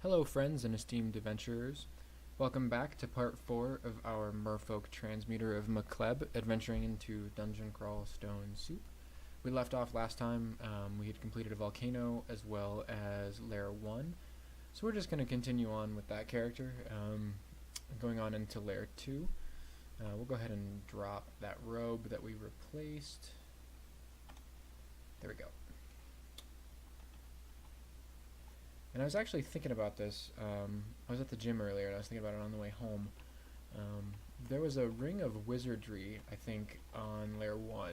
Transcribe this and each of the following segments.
Hello friends and esteemed adventurers. Welcome back to part 4 of our Merfolk Transmuter of McCleb adventuring into Dungeon Crawl Stone Soup. We left off last time, we had completed a volcano as well as Lair 1. So we're just going to continue on with that character, going on into Lair 2. We'll go ahead and drop that robe that we replaced. There we go. And I was actually thinking about this. I was at the gym earlier and I was thinking about it on the way home. There was a ring of wizardry, I think, on Lair 1.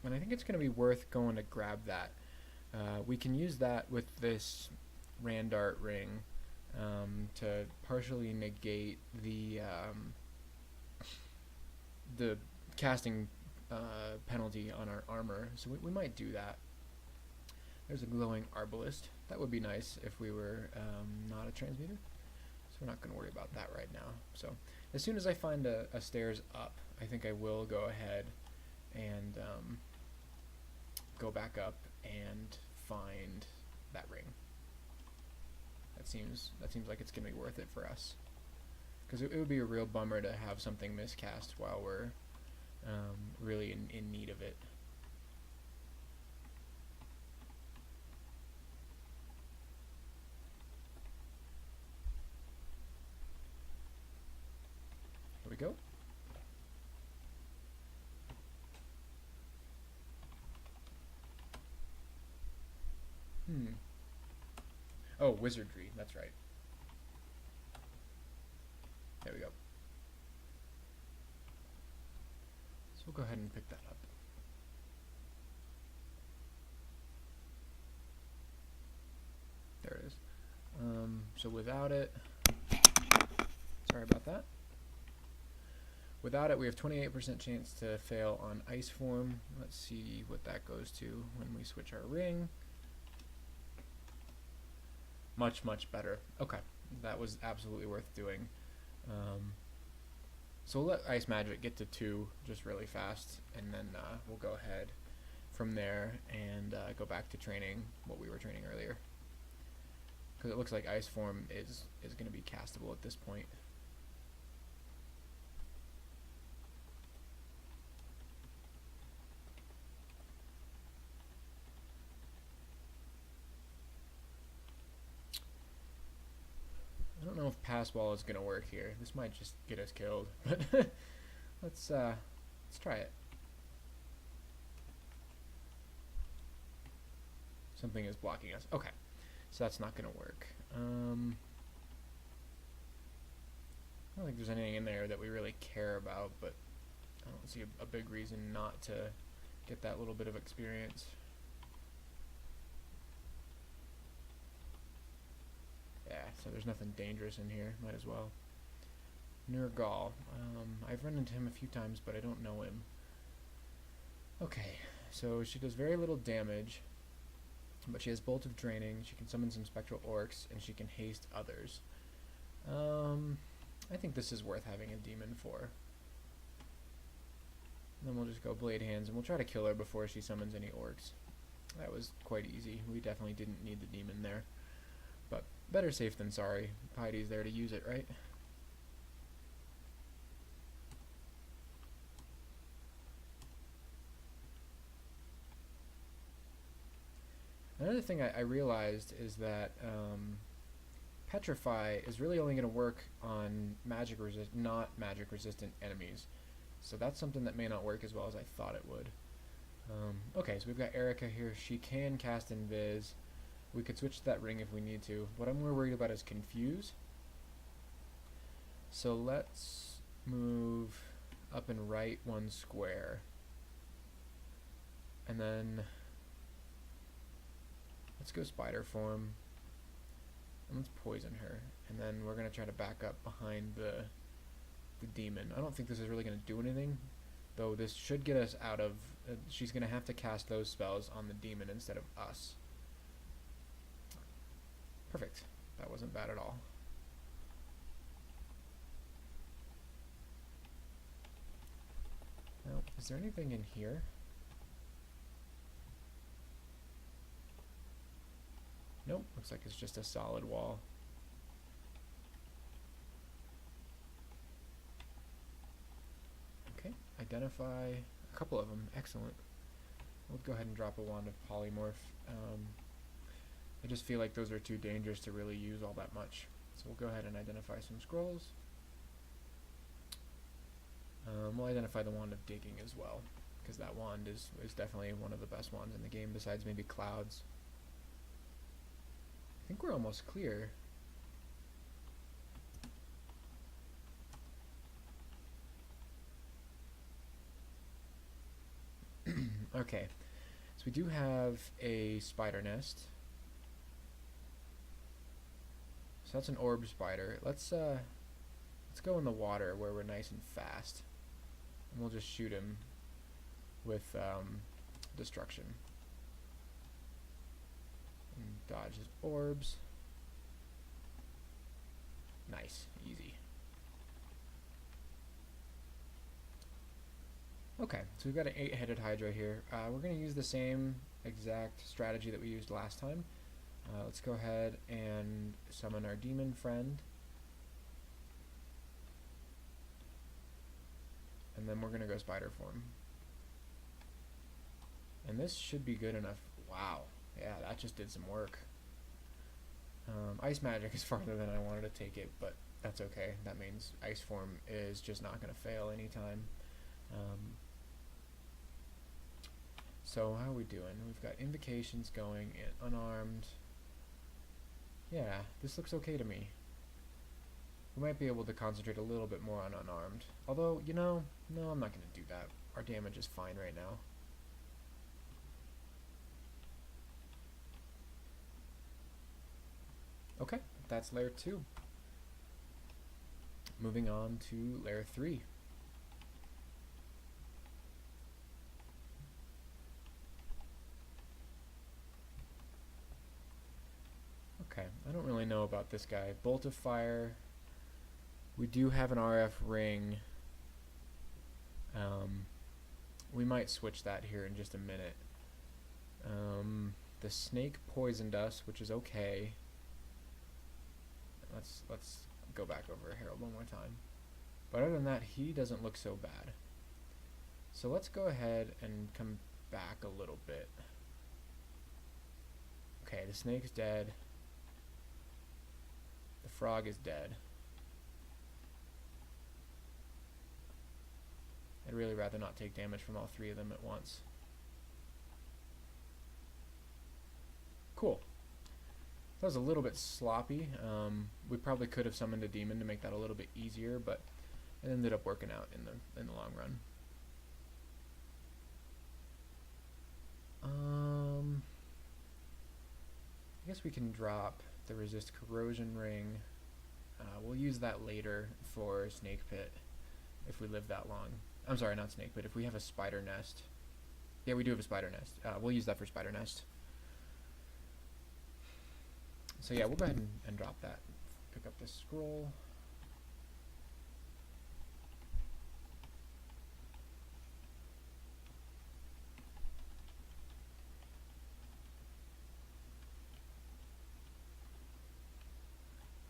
And I think it's going to be worth going to grab that. We can use that with this Randart ring to partially negate the casting penalty on our armor. So we might do that. There's a glowing arbalist. That would be nice if we were not a transmuter. So we're not going to worry about that right now. So as soon as I find a stairs up, I think I will go ahead and go back up and find that ring. That seems like it's going to be worth it for us. Because it would be a real bummer to have something miscast while we're really in need of it. Here we go. Oh, wizardry, that's right. There we go. So we'll go ahead and pick that up. There it is. So without it, sorry about that. Without it, we have 28% chance to fail on ice form. Let's see what that goes to when we switch our ring. Much, much better. Okay, that was absolutely worth doing. So we'll let Ice Magic get to 2 just really fast, and then we'll go ahead from there and go back to training what we were training earlier. Because it looks like Ice Form is going to be castable at this point. I don't know if Pass Wall is going to work here. This might just get us killed, but let's try it. Something is blocking us. Okay, so that's not going to work. I don't think there's anything in there that we really care about, but I don't see a big reason not to get that little bit of experience. Yeah, so there's nothing dangerous in here. Might as well. Nurgal. I've run into him a few times, but I don't know him. Okay, so she does very little damage, but she has Bolt of Draining, she can summon some Spectral Orcs, and she can haste others. I think this is worth having a demon for. Then we'll just go Blade Hands, and we'll try to kill her before she summons any orcs. That was quite easy. We definitely didn't need the demon there. But better safe than sorry. Piety's there to use it, right? Another thing I realized is that Petrify is really only going to work on not magic resistant enemies. So that's something that may not work as well as I thought it would. Okay, so we've got Erica here. She can cast Invis. We could switch to that ring if we need to. What I'm more worried about is Confuse. So let's move up and right 1 square. And then let's go Spider Form. And let's poison her. And then we're going to try to back up behind the demon. I don't think this is really going to do anything, though this should get us out of... she's going to have to cast those spells on the demon instead of us. Perfect. That wasn't bad at all. Now, is there anything in here? Nope, looks like it's just a solid wall. Okay, identify a couple of them. Excellent. We'll go ahead and drop a wand of polymorph. I just feel like those are too dangerous to really use all that much. So we'll go ahead and identify some scrolls. We'll identify the wand of digging as well, because that wand is definitely one of the best wands in the game, besides maybe clouds. I think we're almost clear. Okay, so we do have a spider nest. So that's an orb spider. Let's go in the water where we're nice and fast, and we'll just shoot him with destruction. And dodge his orbs. Nice, easy. Okay, so we've got an 8-headed Hydra here. We're going to use the same exact strategy that we used last time. Let's go ahead and summon our demon friend. And then we're going to go spider form. And this should be good enough. Wow, yeah, that just did some work. Ice magic is farther than I wanted to take it, but that's okay. That means ice form is just not going to fail anytime. So how are we doing? We've got invocations going in unarmed. Yeah, this looks okay to me. We might be able to concentrate a little bit more on unarmed. Although, you know, no, I'm not going to do that. Our damage is fine right now. Okay, that's layer 2. Moving on to layer 3. Okay, I don't really know about this guy. Bolt of Fire. We do have an RF ring. We might switch that here in just a minute. The snake poisoned us, which is okay. Let's go back over Herald one more time. But other than that, he doesn't look so bad. So let's go ahead and come back a little bit. Okay, the snake's dead. The frog is dead. I'd really rather not take damage from all 3 of them at once. Cool. That was a little bit sloppy. We probably could have summoned a demon to make that a little bit easier, but it ended up working out in the long run. I guess we can drop the resist corrosion ring. We'll use that later for snake pit if we live that long. I'm sorry, not snake pit. If we have a spider nest. Yeah, we do have a spider nest. We'll use that for spider nest. So yeah, we'll go ahead and drop that. Pick up this scroll.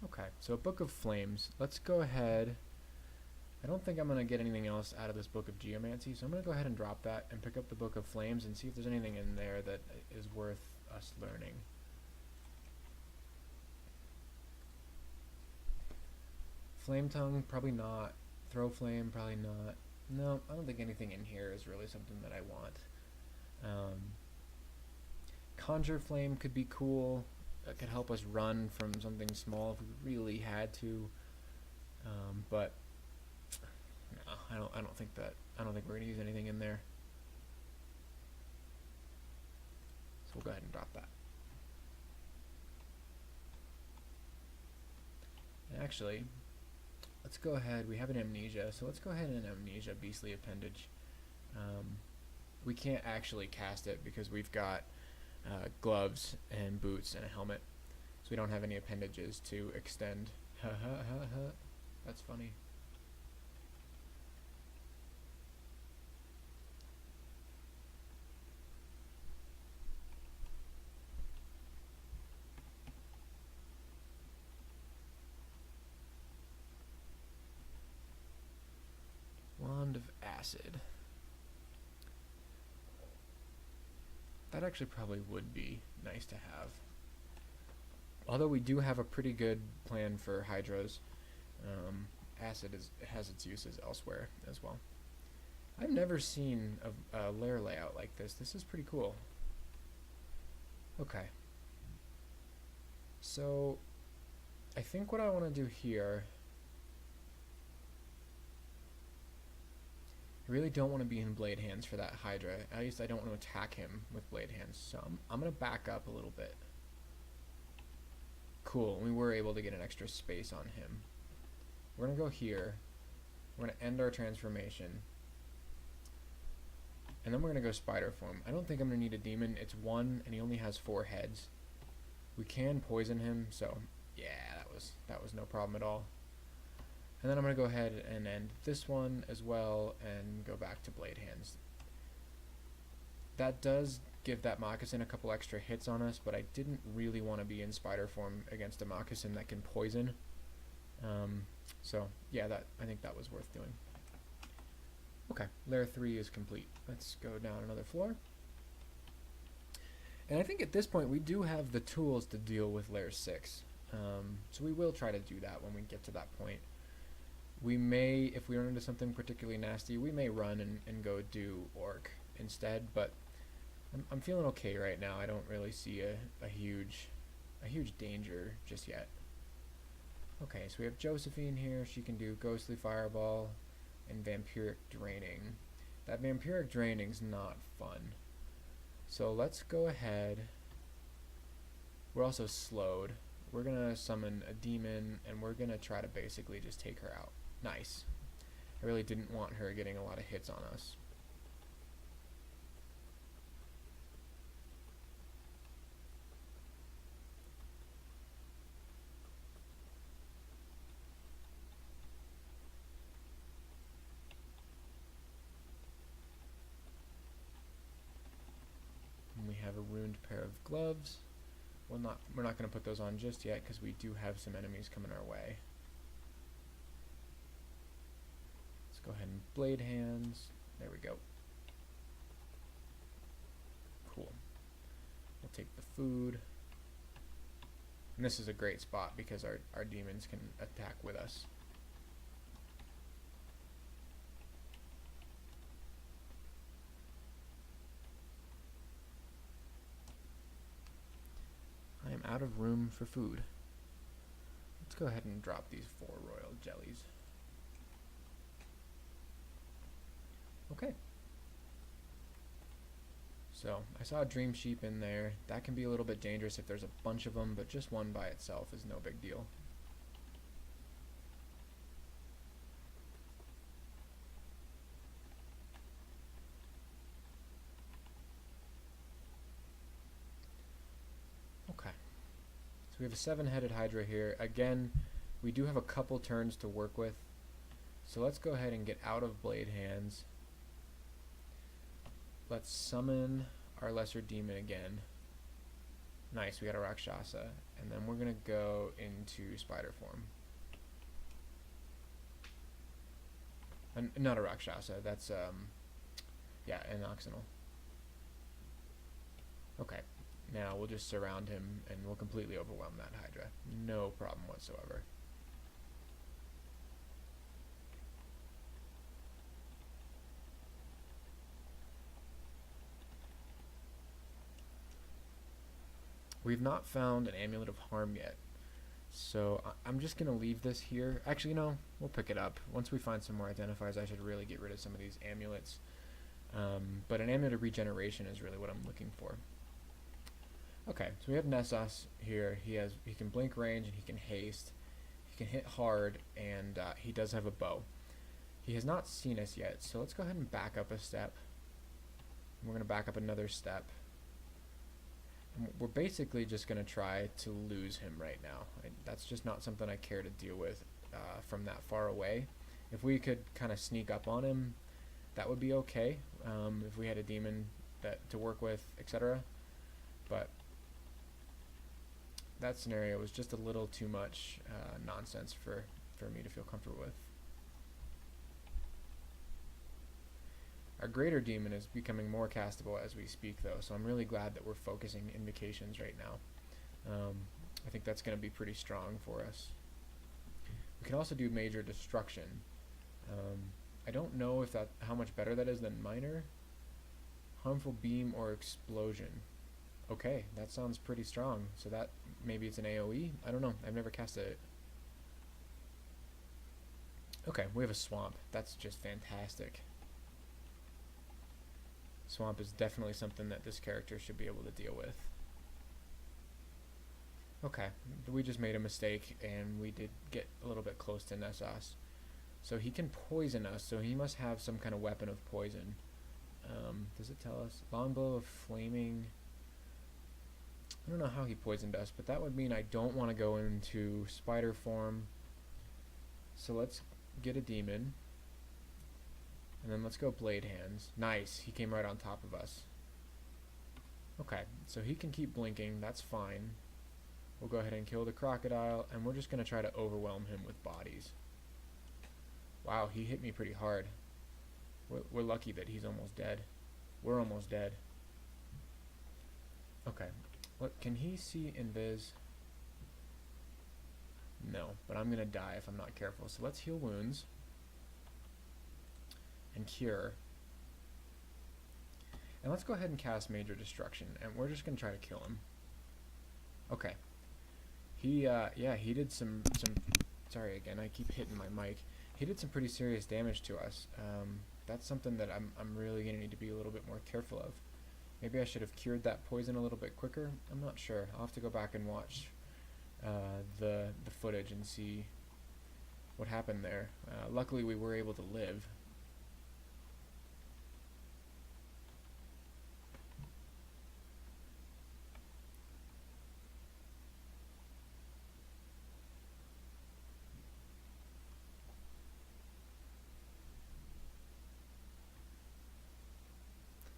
Okay, so a Book of Flames. Let's go ahead. I don't think I'm going to get anything else out of this Book of Geomancy, so I'm going to go ahead and drop that and pick up the Book of Flames and see if there's anything in there that is worth us learning. Flame Tongue, probably not. Throw Flame, probably not. No, I don't think anything in here is really something that I want. Conjure Flame could be cool. That could help us run from something small if we really had to. But no, I don't think we're gonna use anything in there. So we'll go ahead and drop that. And actually, let's go ahead. We have an Amnesia, so let's go ahead and Amnesia Beastly Appendage. We can't actually cast it because we've got gloves and boots and a helmet, so we don't have any appendages to extend. That's funny. acid. That actually probably would be nice to have. Although we do have a pretty good plan for hydras, acid has its uses elsewhere as well. I've never seen a layer layout like this. This is pretty cool. Okay. So, I think what I want to do here, I really don't want to be in blade hands for that Hydra. At least I don't want to attack him with blade hands. So I'm going to back up a little bit. Cool, we were able to get an extra space on him. We're going to go here. We're going to end our transformation. And then we're going to go spider form. I don't think I'm going to need a demon. It's 1 and he only has 4 heads. We can poison him, so yeah, that was no problem at all. And then I'm going to go ahead and end this one as well and go back to blade hands. That does give that moccasin a couple extra hits on us, but I didn't really want to be in spider form against a moccasin that can poison. So yeah, I think that was worth doing. Okay, layer 3 is complete. Let's go down another floor. And I think at this point we do have the tools to deal with layer 6. So we will try to do that when we get to that point. We may, if we run into something particularly nasty, we may run and go do orc instead, but I'm feeling okay right now. I don't really see a huge danger just yet. Okay, so we have Josephine here. She can do Ghostly Fireball and Vampiric Draining. That Vampiric Draining's not fun. So let's go ahead. We're also slowed. We're gonna summon a demon and we're gonna try to basically just take her out. Nice. I really didn't want her getting a lot of hits on us. We have a ruined pair of gloves. We're not going to put those on just yet because we do have some enemies coming our way. Let's go ahead and blade hands. There we go. Cool. We'll take the food. And this is a great spot because our demons can attack with us. I am out of room for food. Let's go ahead and drop these 4 royal jellies. Okay. So, I saw a dream sheep in there. That can be a little bit dangerous if there's a bunch of them, but just one by itself is no big deal. Okay. So we have a 7-headed Hydra here. Again, we do have a couple turns to work with. So let's go ahead and get out of blade hands. Let's summon our lesser demon again. Nice, we got a Rakshasa. And then we're going to go into spider form. Not a Rakshasa, that's, yeah, an Oxynal. Okay, now we'll just surround him and we'll completely overwhelm that Hydra. No problem whatsoever. We've not found an Amulet of Harm yet, so I'm just going to leave this here. Actually, no, we'll pick it up. Once we find some more identifiers, I should really get rid of some of these amulets. But an Amulet of Regeneration is really what I'm looking for. Okay, so we have Nessos here. He can blink range and he can haste. He can hit hard, and he does have a bow. He has not seen us yet, so let's go ahead and back up a step. We're going to back up another step. We're basically just going to try to lose him right now. That's just not something I care to deal with from that far away. If we could kind of sneak up on him, that would be okay. If we had a demon to work with, etc. But that scenario was just a little too much nonsense for me to feel comfortable with. Our greater demon is becoming more castable as we speak, though, so I'm really glad that we're focusing invocations right now. I think that's going to be pretty strong for us. We can also do major destruction. I don't know if how much better that is than minor. Harmful beam or explosion. Okay, that sounds pretty strong. So that, maybe it's an AoE? I don't know. I've never casted it. Okay, we have a swamp. That's just fantastic. Swamp is definitely something that this character should be able to deal with. Okay, we just made a mistake and we did get a little bit close to Nessos. So he can poison us, so he must have some kind of weapon of poison. Does it tell us? Longbow of flaming. I don't know how he poisoned us, but that would mean I don't want to go into spider form. So let's get a demon. And then let's go blade hands. Nice, he came right on top of us. Okay, so he can keep blinking, that's fine. We'll go ahead and kill the crocodile, and we're just going to try to overwhelm him with bodies. Wow, he hit me pretty hard. We're lucky that he's almost dead. We're almost dead. Okay, what, can he see invis? No, but I'm going to die if I'm not careful. So let's heal wounds. And cure. And let's go ahead and cast major destruction, and we're just going to try to kill him. Okay. He, yeah, he did some, sorry again, I keep hitting my mic. He did some pretty serious damage to us. That's something that I'm really going to need to be a little bit more careful of. Maybe I should have cured that poison a little bit quicker. I'm not sure. I'll have to go back and watch the footage and see what happened there. Luckily, we were able to live.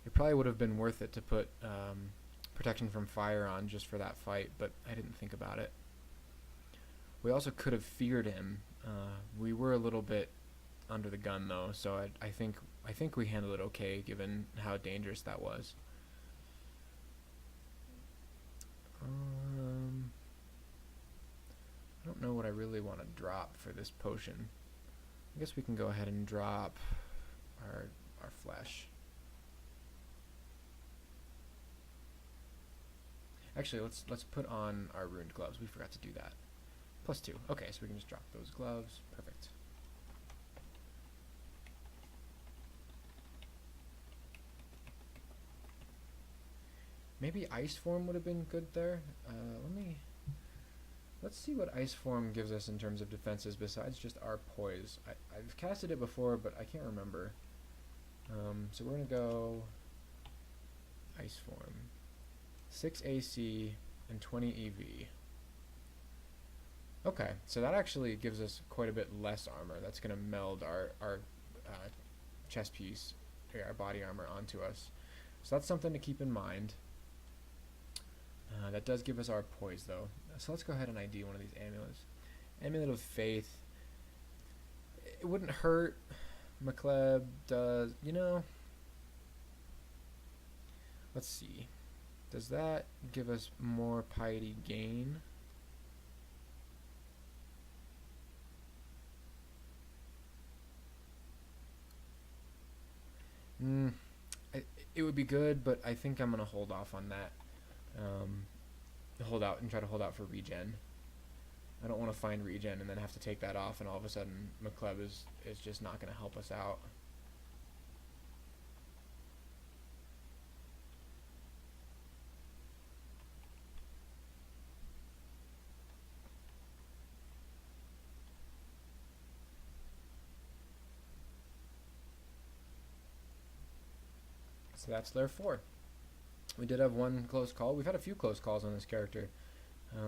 It probably would have been worth it to put protection from fire on just for that fight, but I didn't think about it. We also could have feared him. We were a little bit under the gun though, so I think we handled it okay given how dangerous that was. I don't know what I really want to drop for this potion. I guess we can go ahead and drop our flesh. Actually, let's put on our ruined gloves. We forgot to do that. +2. Okay, so we can just drop those gloves. Perfect. Maybe ice form would have been good there. Let's see what ice form gives us in terms of defenses besides just our poise. I've casted it before, but I can't remember. So we're gonna go ice form. 6 AC and 20 EV. Okay, so that actually gives us quite a bit less armor. That's going to meld our chest piece, our body armor onto us. So that's something to keep in mind. That does give us our poise though. So let's go ahead and ID one of these amulets. Amulet of Faith. It wouldn't hurt. McLeod does, you know. Let's see. Does that give us more piety gain? It would be good, but I think I'm going to hold off on that. Hold out and try to hold out for regen. I don't want to find regen and then have to take that off, and all of a sudden McLeod is just not going to help us out. So that's layer 4. We did have one close call. We've had a few close calls on this character.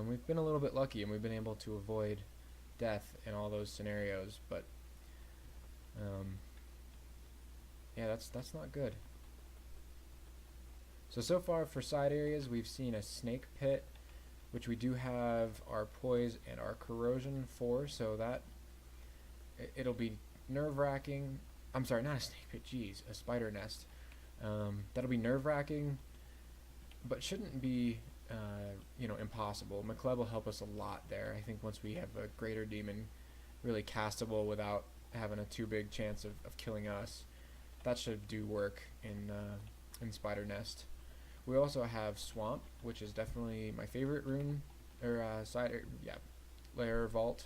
We've been a little bit lucky, and we've been able to avoid death in all those scenarios, but yeah, that's not good. So far for side areas, we've seen a snake pit, which we do have our poise and our corrosion for, so that it'll be nerve-wracking I'm sorry, not a snake pit. Jeez, a spider nest. That'll be nerve-wracking, but shouldn't be, impossible. McCleb will help us a lot there. I think once we have a greater demon really castable without having a too big chance of killing us, that should do work in Spider Nest. We also have Swamp, which is definitely my favorite rune, or layer vault.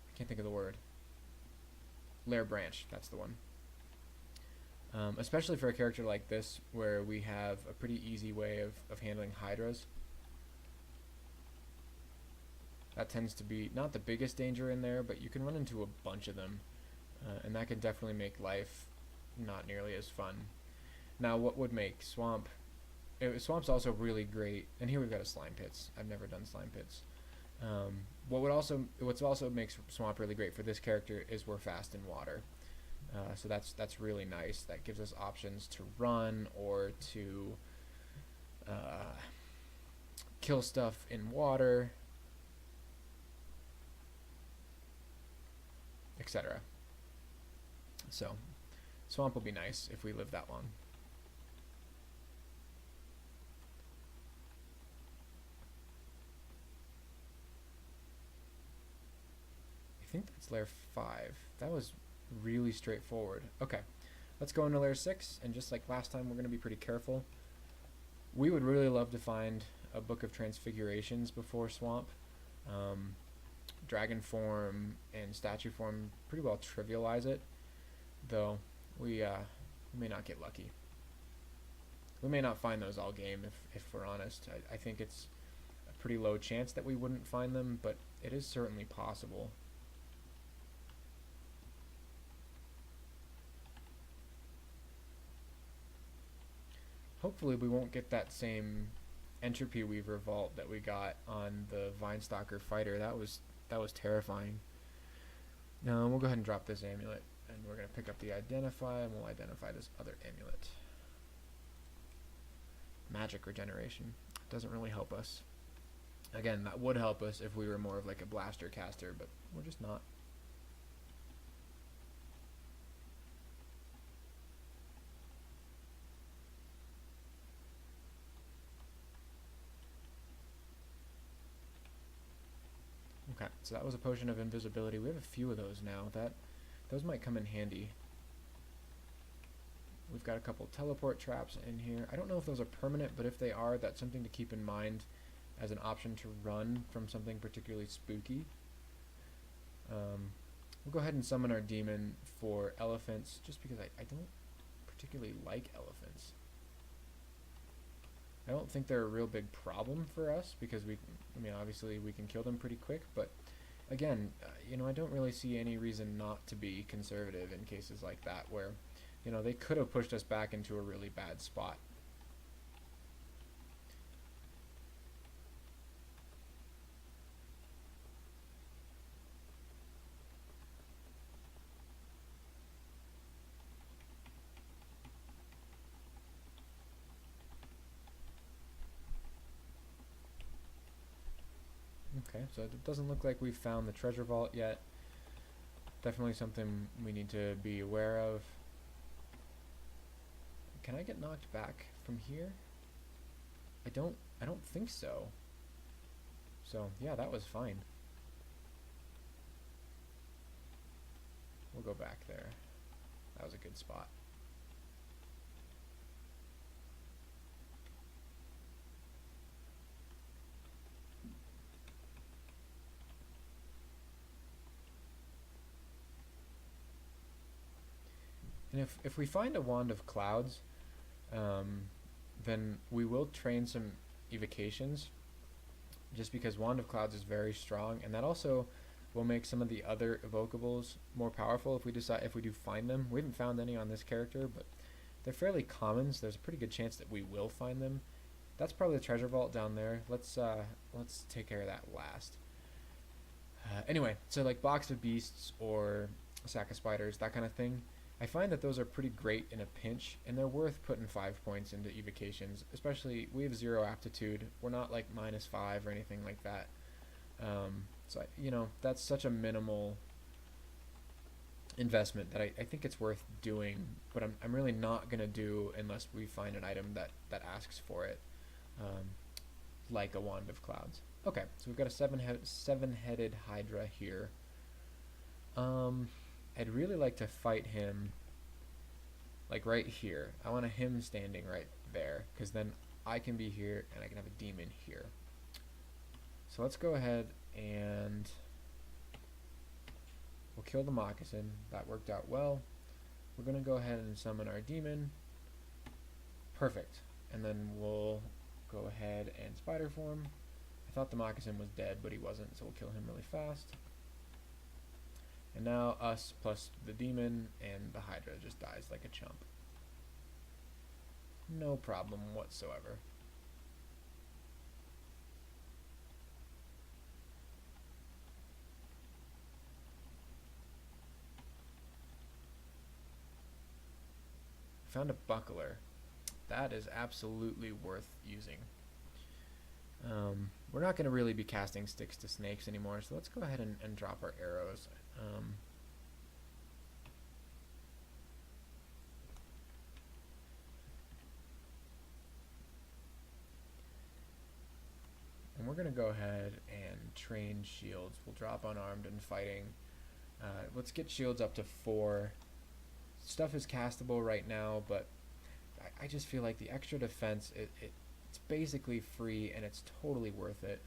I can't think of the word. Layer branch, that's the one. Especially for a character like this, where we have a pretty easy way of handling Hydras. That tends to be not the biggest danger in there, but you can run into a bunch of them, and that can definitely make life not nearly as fun. Now, what would make Swamp... Swamp's also really great, and here we've got a Slime Pits. I've never done Slime Pits. What's also makes Swamp really great for this character is we're fast in water. So that's really nice. That gives us options to run or to kill stuff in water, etc. So Swamp will be nice if we live that long. I think that's layer 5. That was really straightforward. Okay, let's go into layer 6, and just like last time, we're going to be pretty careful. We would really love to find a book of transfigurations before Swamp. Dragon form and statue form pretty well trivialize it, though we may not get lucky. We may not find those all game, if we're honest. I think it's a pretty low chance that we wouldn't find them, but it is certainly possible. Hopefully we won't get that same Entropy Weaver vault that we got on the Vinestalker fighter. That was terrifying. Now we'll go ahead and drop this amulet, and we're going to pick up the Identify, and we'll identify this other amulet. Magic regeneration. Doesn't really help us. Again, that would help us if we were more of like a blaster caster, but we're just not. Okay, so that was a potion of invisibility. We have a few of those now. Those might come in handy. We've got a couple teleport traps in here. I don't know if those are permanent, but if they are, that's something to keep in mind as an option to run from something particularly spooky. We'll go ahead and summon our demon for elephants, just because I don't particularly like elephants. I don't think they're a real big problem for us, because obviously we can kill them pretty quick, but again, I don't really see any reason not to be conservative in cases like that, where, they could have pushed us back into a really bad spot. Okay, so it doesn't look like we've found the treasure vault yet. Definitely something we need to be aware of. Can I get knocked back from here? I don't think so. So yeah, that was fine. We'll go back there. That was a good spot. And if we find a Wand of Clouds, then we will train some evocations, just because Wand of Clouds is very strong, and that also will make some of the other evocables more powerful if we do find them. We haven't found any on this character, but they're fairly common, so there's a pretty good chance that we will find them. That's probably the treasure vault down there. Let's take care of that last. Anyway, so like Box of Beasts or Sack of Spiders, that kind of thing, I find that those are pretty great in a pinch, and they're worth putting 5 points into evocations, especially we have 0 aptitude. We're not like -5 or anything like that. So that's such a minimal investment that I think it's worth doing, but I'm really not going to do unless we find an item that asks for it, um, like a Wand of Clouds. Okay, so we've got a seven-headed Hydra here. I'd really like to fight him like right here. I want him standing right there, because then I can be here and I can have a demon here. So let's go ahead and we'll kill the moccasin. That worked out well. We're going to go ahead and summon our demon. Perfect. And then we'll go ahead and spider form. I thought the moccasin was dead, but he wasn't, so we'll kill him really fast. And now us plus the demon and the Hydra just dies like a chump. No problem whatsoever. Found a buckler. That is absolutely worth using. We're not going to really be casting sticks to snakes anymore, so let's go ahead and drop our arrows. And we're going to go ahead and train shields. We'll drop unarmed and fighting. Let's get shields up to 4. Stuff is castable right now, but I just feel like the extra defense, it's basically free and it's totally worth it.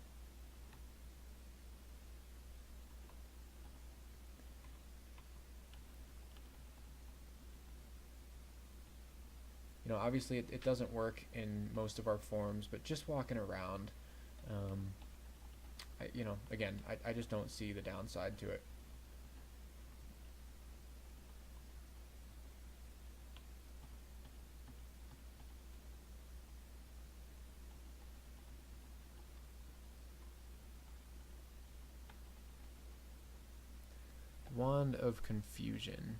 You know, obviously it doesn't work in most of our forms, but just walking around, you know, again, I just don't see the downside to it. Wand of Confusion.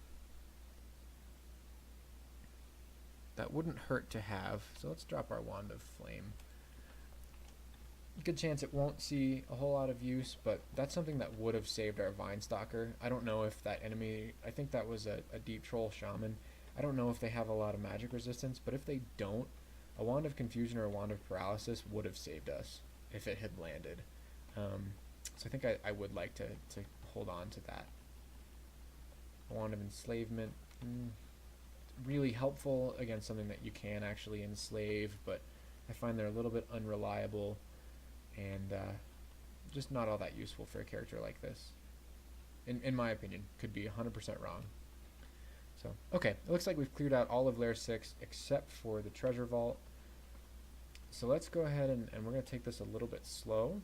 That wouldn't hurt to have, so let's drop our Wand of Flame. Good chance it won't see a whole lot of use, but that's something that would have saved our Vine Stalker. I don't know if that enemy, I think that was a Deep Troll Shaman. I don't know if they have a lot of magic resistance, but if they don't, a Wand of Confusion or a Wand of Paralysis would have saved us if it had landed. So I think I would like to hold on to that. A Wand of Enslavement, really helpful against something that you can actually enslave, but I find they're a little bit unreliable and just not all that useful for a character like this. In my opinion, could be 100% wrong. So, okay, it looks like we've cleared out all of Lair 6 except for the treasure vault. So let's go ahead and we're going to take this a little bit slow.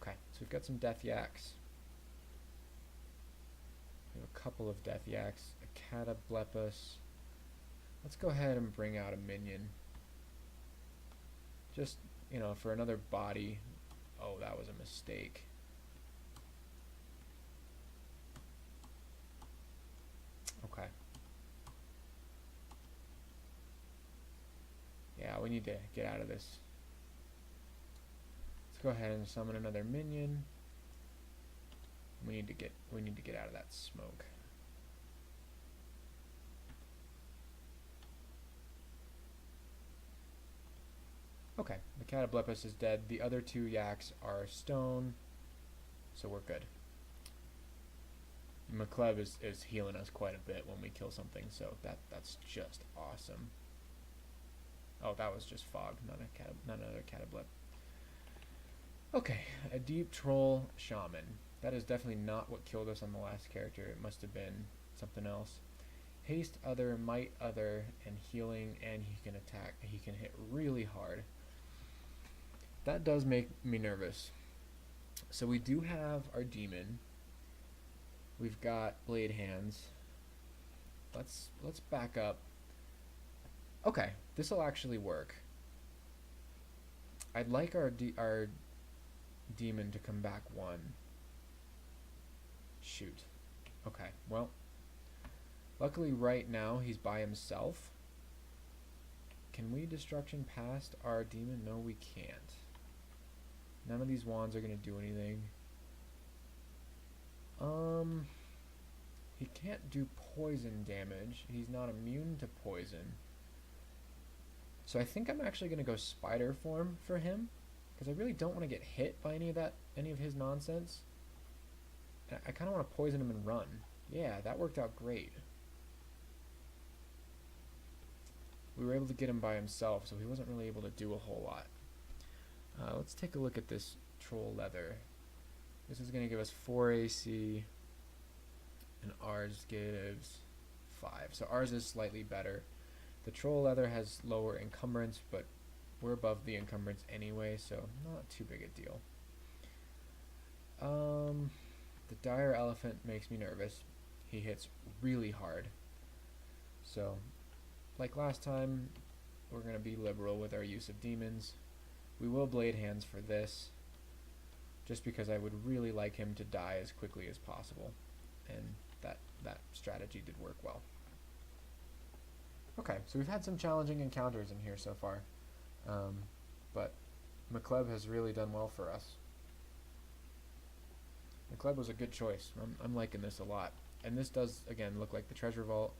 Okay, so we've got some death yaks. We have a couple of death yaks, a Catoblepus. Let's go ahead and bring out a minion. Just, you know, for another body. Oh, that was a mistake. Okay. Yeah, we need to get out of this. Let's go ahead and summon another minion. We need to get out of that smoke. Okay, the Catoblepus is dead. The other 2 yaks are stone, so we're good. McCleb is healing us quite a bit when we kill something, so that's just awesome. Oh, that was just fog, not another Catablep. Okay, a Deep Troll Shaman. That is definitely not what killed us on the last character. It must have been something else. Haste Other, Might Other, and Healing, and he can attack. He can hit really hard. That does make me nervous. So we do have our demon. We've got blade hands. Let's back up. Okay, this will actually work. I'd like our demon to come back 1. Shoot. Okay, well, luckily right now he's by himself. Can we destruction past our demon? No, we can't. None of these wands are going to do anything. He can't do poison damage. He's not immune to poison. So I think I'm actually going to go spider form for him, because I really don't want to get hit by any of his nonsense. I kind of want to poison him and run. Yeah, that worked out great. We were able to get him by himself, so he wasn't really able to do a whole lot. Let's take a look at this troll leather. This is going to give us 4 AC, and ours gives 5. So ours is slightly better. The troll leather has lower encumbrance, but we're above the encumbrance anyway, so not too big a deal. The dire elephant makes me nervous. He hits really hard. So, like last time, we're going to be liberal with our use of demons. We will blade hands for this, just because I would really like him to die as quickly as possible. And that strategy did work well. Okay, so we've had some challenging encounters in here so far. But McCleb has really done well for us. McCleb was a good choice. I'm liking this a lot. And this does, again, look like the treasure vault.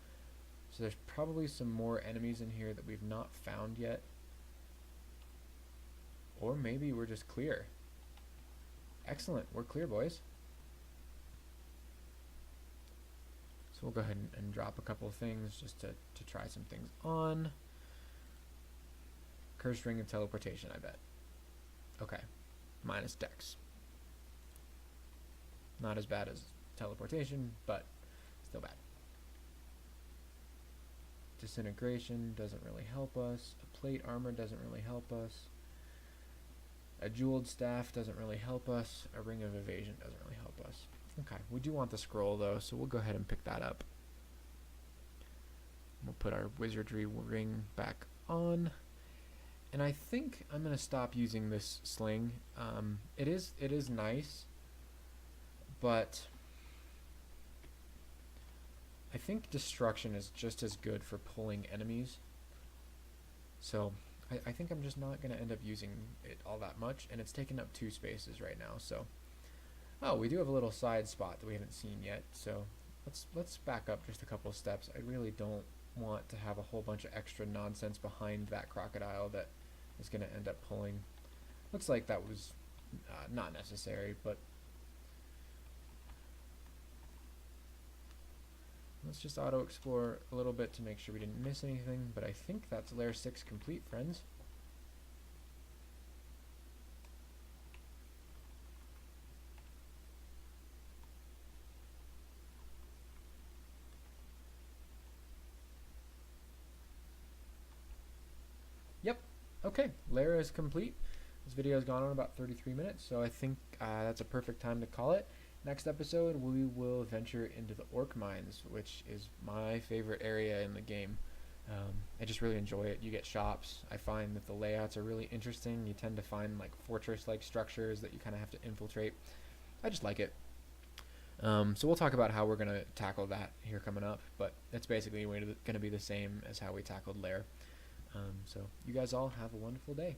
So there's probably some more enemies in here that we've not found yet. Or maybe we're just clear. Excellent, we're clear, boys. So we'll go ahead and drop a couple of things just to try some things on. Cursed Ring of Teleportation, I bet. Okay, minus Dex. Not as bad as teleportation, but still bad. Disintegration doesn't really help us. A plate armor doesn't really help us. A jeweled staff doesn't really help us. A ring of evasion doesn't really help us. Okay, we do want the scroll though, so we'll go ahead and pick that up. We'll put our wizardry ring back on. And I think I'm going to stop using this sling. It is nice, but I think destruction is just as good for pulling enemies. So I think I'm just not going to end up using it all that much, and it's taking up 2 spaces right now. So, oh, we do have a little side spot that we haven't seen yet. So let's back up just a couple steps. I really don't want to have a whole bunch of extra nonsense behind that crocodile that is going to end up pulling. Looks like that was not necessary, but let's just auto-explore a little bit to make sure we didn't miss anything, but I think that's Layer 6 complete, friends. Yep, okay, layer is complete. This video has gone on about 33 minutes, so I think that's a perfect time to call it. Next episode, we will venture into the orc mines, which is my favorite area in the game. I just really enjoy it. You get shops. I find that the layouts are really interesting. You tend to find like fortress-like structures that you kind of have to infiltrate. I just like it. So we'll talk about how we're going to tackle that here coming up, but it's basically going to be the same as how we tackled Lair. So you guys all have a wonderful day.